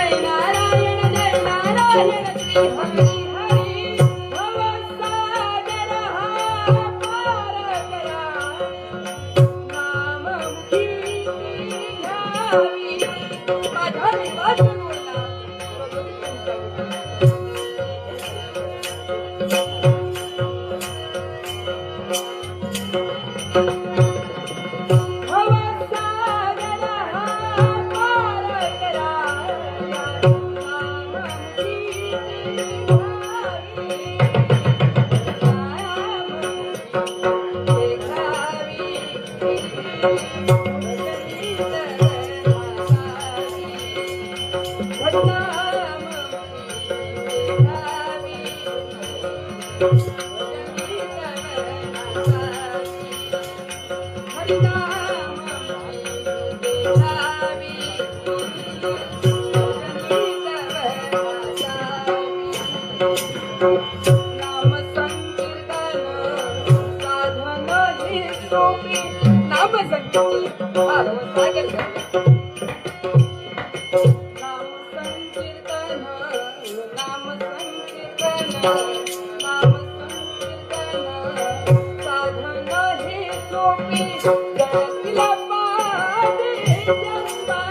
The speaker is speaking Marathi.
जय नारायण श्री हरी हरी भवसागर हा पार करा नाममुखी घ्यावी माझा विश्वास बोलला नाम संकीर्तन साधन हे सोपे नाम संकीर्तन साधन हे सोपे जगला पादे जन्मा